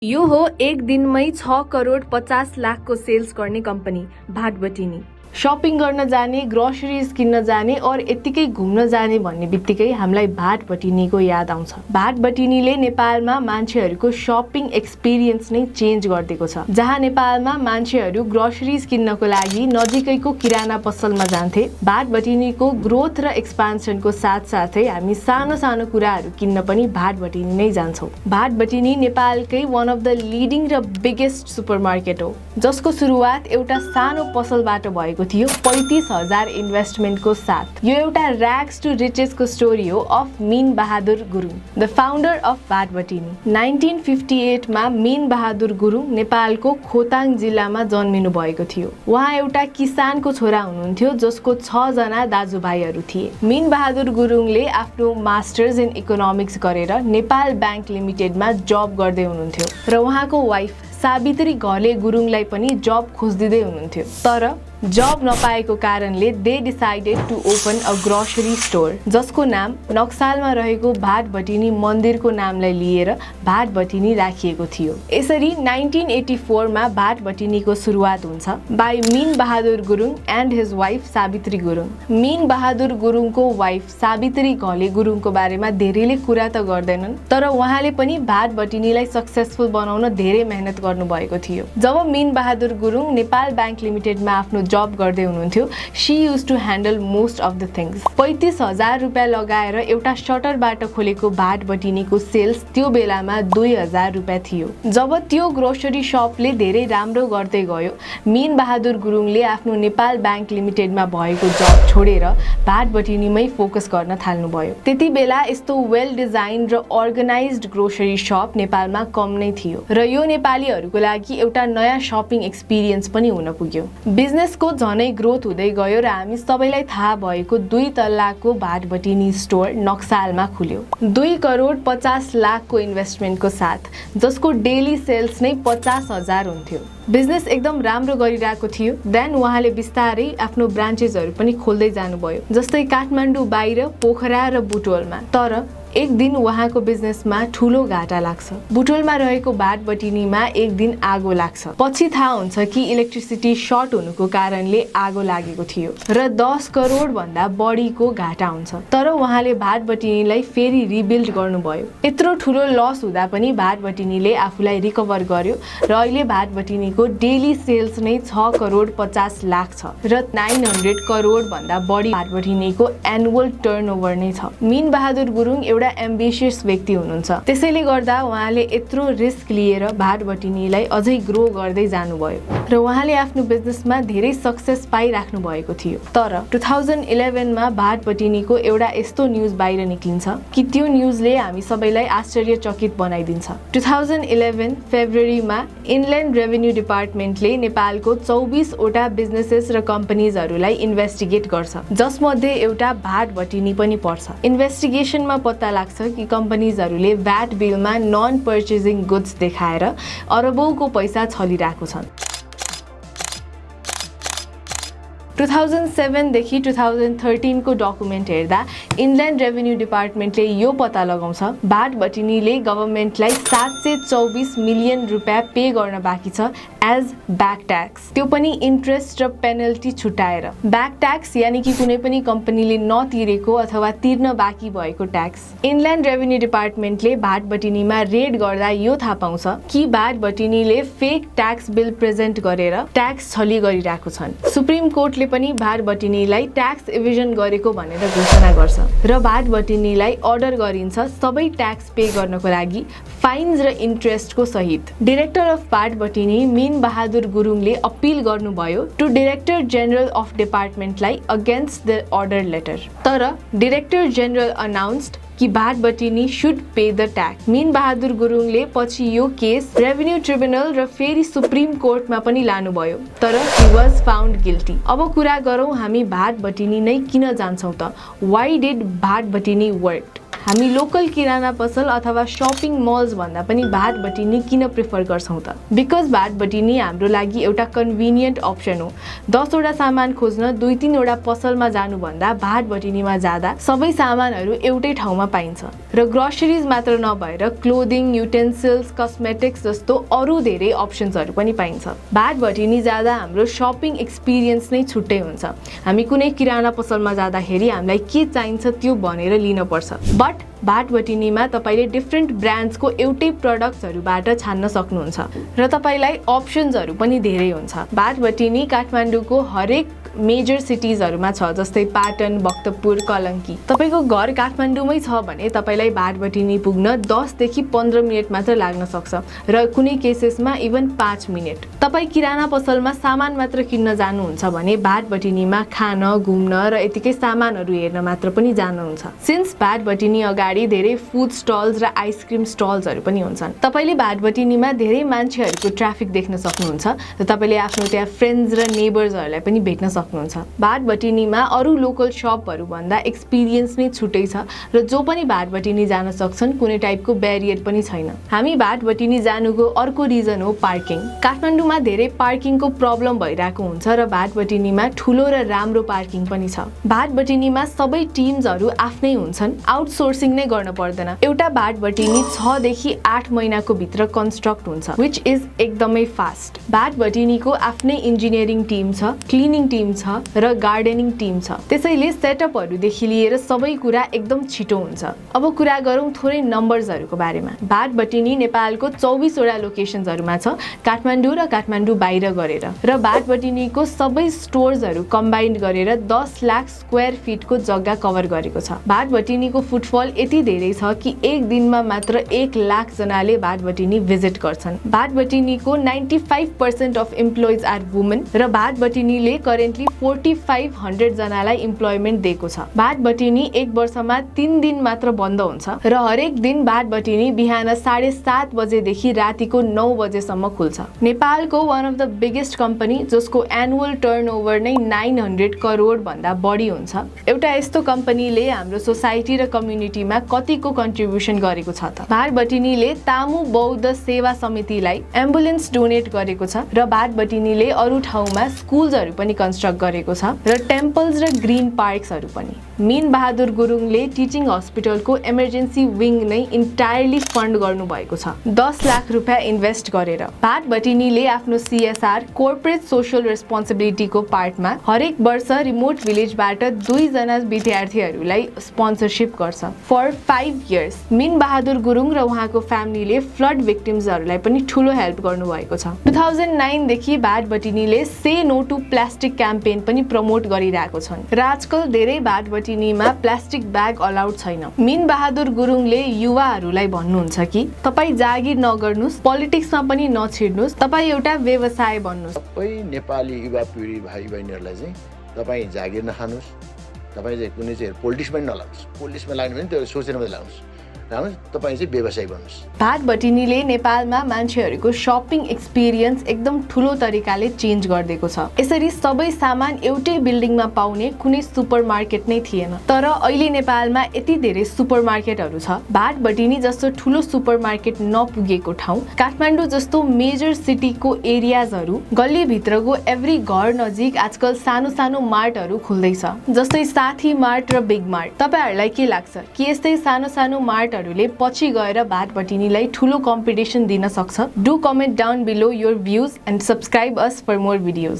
यो हो एक दिनमै 6 करोड 50 लाखको सेल्स गर्ने कम्पनी भाटबटिनी। शपिङ गर्न जाने, ग्रोसरिज किन्न जाने और यत्तिकै घुम्न जाने भन्ने बित्तिकै हामीलाई भाटबटिनीको याद आउँछ। भाटबटिनीले नेपालमा मान्छेहरूको शपिङ एक्सपिरियन्स नै चेन्ज गरिदिएको छ। जहाँ नेपालमा मान्छेहरू ग्रोसरिज किन्नको लागि नजिकैको किराना पसलमा जान्थे, भाटबटिनीको ग्रोथ र एक्सपान्सनको साथसाथै हामी सानो सानो कुराहरू किन्न पनि भाटबटिनी नै जान्छौँ। भाटबटिनी नेपालकै वान अफ द लिडिङ र बिगेस्ट सुपरमार्केट हो, जसको सुरुवात एउटा सानो पसलबाट भएको थियो 35,000 इन्भेस्टमेन्टको साथ। यो एउटा ऱ्याग्स टु रिचेसको स्टोरी हो of Min Bahadur Gurung, the founder of Bhatbhateni. 1958 मा मीन बहादुर गुरुङ नेपालको खोटाङ जिल्लामा जन्मिनु भएको थियो। उहाँ एउटा किसानको छोरा हुनुहुन्थ्यो जसको 6 जना दाजुभाइहरू थिए। मीन बहादुर गुरुङले आफ्नो मास्टर्स इन इकोनोमिक्स गरेर नेपाल ब्याङ्क लिमिटेडमा जब गर्दै हुनुहुन्थ्यो र उहाँको वाइफ सावित्री घले गुरुङलाई पनि जब खोजिदिँदै हुनुहुन्थ्यो। तर जब नपाएको कारणले they decided to open a grocery store, जसको नाम नक्सालमा रहेको भाटबटिनी मन्दिरको नामलाई लिएर भाटबटिनी राखिएको थियो। यसरी 1984 मा भाटबटिनीको सुरुवात हुन्छ by Min Bahadur Gurung and his wife Savitri Gurung. Min Bahadur गुरुङको वाइफ सावित्री घले गुरुङको बारेमा धेरैले कुरा त गर्दैनन्, तर उहाँले पनि भाटबटिनीलाई सक्सेसफुल बनाउन धेरै मेहनत गर्नुभएको थियो। जब मीन बहादुर गुरुङ नेपाल ब्याङ्क लिमिटेडमा आफ्नो जब गर्दै हुनुहुन्थ्यो, she used to handle most of the things. 35,000 रुपियाँ लगाएर एउटा सटरबाट खोलेको भाटबटिनीको सेल्स त्यो बेलामा 2,000 रुपियाँ थियो। जब त्यो ग्रोसरी शपले धेरै राम्रो गर्दै गयो, मीन बहादुर गुरुङले आफ्नो नेपाल ब्याङ्क लिमिटेडमा भएको जब छोडेर भाटबटिनीमै फोकस गर्न थाल्नुभयो। त्यति बेला यस्तो वेल डिजाइन र अर्गनाइज्ड ग्रोसरी शप नेपालमा कम नै थियो र यो नेपालीहरूको लागि एउटा नयाँ शपिङ एक्सपिरियन्स पनि हुन पुग्यो। बिजनेस को झनै ग्रोथ हुँदै गयो र हामी सबैलाई थाहा भएको 2 तल्लाको भाटबटिनी स्टोर नक्सालमा खुल्यो 2 करोड 50 लाखको इन्भेस्टमेन्टको साथ, जसको डेली सेल्स नै 50,000 हुन्थ्यो। बिजनेस एकदम राम्रो गरिरहेको थियो। देन उहाँले बिस्तारै आफ्नो ब्रान्चेसहरू पनि खोल्दै जानुभयो, जस्तै काठमाडौँ बाहिर, पोखरा र बुटोलमा। तर एक दिन उहाँको बिजनेसमा ठुलो घाटा लाग्छ। बुटोलमा रहेको भाटबटिनीमा एक दिन आगो लाग्छ। पछि थाहा हुन्छ कि इलेक्ट्रिसिटी सर्ट हुनुको कारणले आगो लागेको थियो र 10 करोड भन्दा बढीको घाटा हुन्छ। तर उहाँले भाटबटिनीलाई फेरि रिबिल्ड गर्नुभयो। यत्रो ठुलो लस हुँदा पनि भाटबटिनीले आफूलाई रिकभर गर्यो र अहिले भाटबटिनीको डेली सेल्स नै 6 करोड 50 लाख छ र 900 करोड भन्दा बढी भाटबटिनीको एनुअल टर्नओभर नै छ। मीन बहादुर गुरुङ एउटा एम्बिसियस व्यक्ति हुनुहुन्छ, त्यसैले गर्दा उहाँले यत्रो रिस्क लिएर भाटबटिनीलाई अझै ग्रो गर्दै जानुभयो र उहाँले आफ्नो बिजनेसमा धेरै सक्सेस पाइराख्नु भएको थियो। तर 2011 मा भाटबटिनीको एउटा यस्तो न्युज बाहिर निक्लिन्छ कि त्यो न्युजले हामी सबैलाई आश्चर्यचकित बनाइदिन्छ। 2011 फेब्रुअरीमा इनल्यान्ड रेभेन्यू डिपार्टमेन्टले नेपालको 24 वटा बिजनेसेस र कम्पनीजहरूलाई इन्भेस्टिगेट गर्छ, जसमध्ये एउटा भाटबटिनी पनि पर्छ। इन्भेस्टिगेसनमा पत्ता लाग्छ कि कम्पनीजहरूले भ्याट बिलमा नन पर्चेजिङ गुड्स देखाएर अरबौंको पैसा छलिरहेको छन्। 2007 देखि 2013 को डकुमेन्ट हेर्दा इनल्यान्ड रेभेन्यू डिपार्टमेन्टले यो पत्ता लगाउँछ भाटबटिनीले गभर्नमेन्टलाई 724 मिलियन रुपियाँ पे गर्न बाँकी छ एज ब्याक ट्याक्स, त्यो पनि इन्ट्रेस्ट र पेनल्टी छुटाएर। ब्याक ट्याक्स यानि कि कुनै पनि कम्पनीले नतिरेको अथवा तिर्न बाँकी भएको ट्याक्स। इनल्यान्ड रेभेन्यू डिपार्टमेन्टले भाटबटिनीमा रेड गर्दा यो थाहा पाउँछ कि भाटबटिनीले फेक ट्याक्स बिल प्रेजेन्ट गरेर ट्याक्स छली गरिरहेको छन्। सुप्रिम कोर्टले पनि भाटबटिनीलाई ट्याक्स इभिजन गरेको भनेर घोषणा गर्छ र भाटबटिनीलाई अर्डर गरिन्छ सबै ट्याक्स पे गर्नको लागि फाइन्स र इन्ट्रेस्टको सहित। डाइरेक्टर अफ भाटबटिनी मीन बहादुर गुरुङले अपिल गर्नुभयो टु डाइरेक्टर जेनरल अफ डिपार्टमेन्टलाई अगेन्स्ट द अर्डर लेटर। तर डाइरेक्टर जेनरल अनाउन्स्ड कि Bhatbhateni should pay the tax. Min Bahadur गुरुङले पछि यो केस रेभेन्यू ट्रिब्युनल र फेरि सुप्रिम कोर्टमा पनि लानुभयो, तर ही वाज फाउन्ड गिल्टी। अब कुरा गरौँ हामी भाटबटिनी नै किन जान्छौँ त? Why did Bhatbhateni work? हामी लोकल किराना पसल अथवा शपिङ मल्स भन्दा पनि भाटबटिनी किन प्रिफर गर्छौं त? बिकज भाटबटिनी हाम्रो लागि एउटा कन्भिनियन्ट अप्सन हो। 10 वटा सामान खोज्न 2-3 वटा पसलमा जानुभन्दा भाटबटिनीमा जाँदा सबै सामानहरू एउटै ठाउँमा पाइन्छ र ग्रोसरीज मात्र नभएर क्लोदिङ, युटेन्सिल्स, कस्मेटिक्स जस्तो अरू धेरै अप्सन्सहरू पनि पाइन्छ। भाटबटिनी जाँदा हाम्रो शपिङ एक्सपिरियन्स नै छुट्टै हुन्छ। हामी कुनै किराना पसलमा जाँदाखेरि हामीलाई के चाहिन्छ त्यो भनेर लिन पर्छ। बट भाटबटिनीमा तपाईले डिफ्रेन्ट ब्रान्ड्सको एउटै प्रडक्ट्सहरूबाट छान्न सक्नुहुन्छ र तपाईलाई अप्सन्सहरू पनि धेरै हुन्छ। भाटबटिनी काठमाडौँको हरेक मेजर सिटिजहरुमा छ, जस्तै पाटन, भक्तपुर, कलंकी। तपाईको घर काठमाडौँमै छ भने तपाईलाई भाटबटिनी पुग्न 10 देखि 15 मिनेट मात्र लाग्न सक्छ र कुनै केसेसमा इभन 5 मिनेट। तपाई किराना पसलमा सामान मात्र किन्न जानुहुन्छ भने भाटबटिनीमा खान, घुम्न र यतिकै सामानहरू हेर्न मात्र पनि जानुहुन्छ। सिन्स भाटबटिनी अगाडि धेरै फुड स्टल्स र आइसक्रिम स्टल्सहरू पनि हुन्छन्, तपाईले भाटबटिनीमा धेरै मान्छेहरूको ट्राफिक देख्न सक्नुहुन्छ र तपाईले आफ्नो त्यहाँ फ्रेन्ड्स र नेबर्सहरूलाई पनि भेट्न सक्नुहुन्छ। भाटबटिनीमा अरू लोकल शपहरू भन्दा एक्सपिरियन्स नै छुट्टै छ र जो पनि भाटबटिनी जान सक्छन्, कुनै टाइपको ब्यारियर पनि छैन। हामी भाटबटिनी जानुको अर्को रिजन हो पार्किङ। काठमाडौँमा धेरै पार्किङको प्रब्लम भइरहेको हुन्छ र भाटबटिनीमा ठुलो र राम्रो पार्किङ पनि छ। भाटबटिनीमा सबै टिम्सहरू आफ्नै हुन्छन्, आउटसोर्सिङ नै गर्न पर्दैन। एउटा भाटबटिनी 6 देखि 8 महिनाको भित्र कन्स्ट्रक्ट हुन्छ, व्हिच इज एकदमै फास्ट। भाटबटिनीको आफ्नै इन्जिनियरिङ टिम छ, क्लिनिङ टिम छ र गार्डनिङ टिम छ, त्यसैले सेटअपहरुदेखि लिएर सबै कुरा एकदम छिटो हुन्छ। अब कुरा गरौँ थोरै नम्बर्सहरुको बारेमा। भाटबटिनी नेपालको 24 वटा लोकेशन्सहरुमा छ, काठमाडौँ र काठमाडौँ बाहिर गरेर, र भाटबटिनीको सबै स्टोर्सहरु कम्बाइन्ड गरेर 10 लाख स्क्वायर फिटको जग्गा कभर गरेको छ। भाटबटिनीको फुटफल यति धेरै छ कि एक दिनमा मात्र 1 लाख जनाले भाटबटिनी भिजिट गर्छन्। भाटबटिनीको 95% अफ एम्प्लोइज आर वुमेन र भाटबटिनीले करेन्टली 4500 जनालाई इम्प्लोइमेन्ट दिएको छ। भाटबटिनी एक वर्षमा 3 दिन मात्र बन्द हुन्छ र हरेक दिन भाटबटिनी बिहान 7:30 बजेदेखि रातिको 9 बजेसम्म खुल्छ। नेपालको one of the biggest company जसको एनुअल टर्नओभर नै 900 करोड भन्दा बढी हुन्छ। एउटा यस्तो कम्पनीले हाम्रो सोसाइटी र कम्युनिटीमा कतिको कन्ट्रिब्युसन गरेको छ त? भाटबटिनीले तामु बौद्ध सेवा समितिलाई एम्बुलेन्स डोनेट गरेको छ र भाटबटिनीले अरू ठाउँमा स्कुल्सहरू पनि कन्स्ट्रक्ट गरेको छ र टेम्पल्स र ग्रीन पार्क्सहरू पनि। मीन बहादुर गुरुङले टिचिङ हस्पिटलको इमर्जेन्सी विङ नै इन्टायरली फन्ड गर्नु भएको छ, 10 लाख रुपैयाँ इन्भेस्ट गरेर। भाटबटिनीले आफ्नो CSR कोर्पोरेट सोशल रेस्पोन्सिबिलिटीको पार्टमा हरेक वर्ष रिमोट भिलेजबाट 2 जना विद्यार्थीहरूलाई स्पोन्सरशिप गर्छ फर 5 इयर्स। मीन बहादुर गुरुङ र उहाँको फ्यामिलीले फ्लड भिक्टिम्सहरूलाई पनि ठूलो हेल्प गर्नु भएको छ। 2009 देखि भाटबटिनीले से नो टु प्लास्टिक क्याम्पेन पनि प्रमोट गरिरहेको छन् र आजकल धेरै भाटबटिनीमा प्लास्टिक ब्याग अलाउड छैन। मीन बहादुर गुरुङले युवाहरूलाई भन्नुहुन्छ कि तपाई जागिर नगर्नुस्, पोलिटिक्समा पनि नछिड्नुस्, तपाई एउटा व्यवसाय बन्नुस्। सबै नेपाली युवा पिँढी भाइ बहिनीहरूलाई चाहिँ तपाई जागिर नखानुस्, तपाई चाहिँ कुनै चाहिँ पोलिटिक्स पनि नलाग्नुस्, पोलिटिक्समा लाग्नु भने त्यो सोचेर मात्रै लाग्नुस्, तपाई चाहिँ व्यवसायी बन्नुस्। भाटबटिनीले नेपालमा मान्छेहरूको शपिङ एक्सपिरियन्स एकदम ठुलो तरिकाले चेन्ज गरिदिएको छ। यसरी सबै सामान एउटै बिल्डिङमा पाउने कुनै सुपरमार्केट नै थिएन, तर अहिले नेपालमा यति धेरै सुपरमार्केटहरू छ। भाटबटिनी जस्तो ठुलो सुपरमार्केट नपुगेको ठाउँ, काठमाडौँ जस्तो मेजर सिटीको एरियाजहरू, गल्ली भित्रको एभ्री घर नजिक आजकल सानो सानो मार्टहरू खुल्दैछ, जस्तै साथी मार्ट र बिग मार्ट। तपाईहरुलाई के लाग्छ कि यस्तै सानो सानो मार्ट पछि गएर भाटबटिनीलाई ठुलो कम्पिटिसन दिन सक्छ? Do comment down below your views and subscribe us for more videos.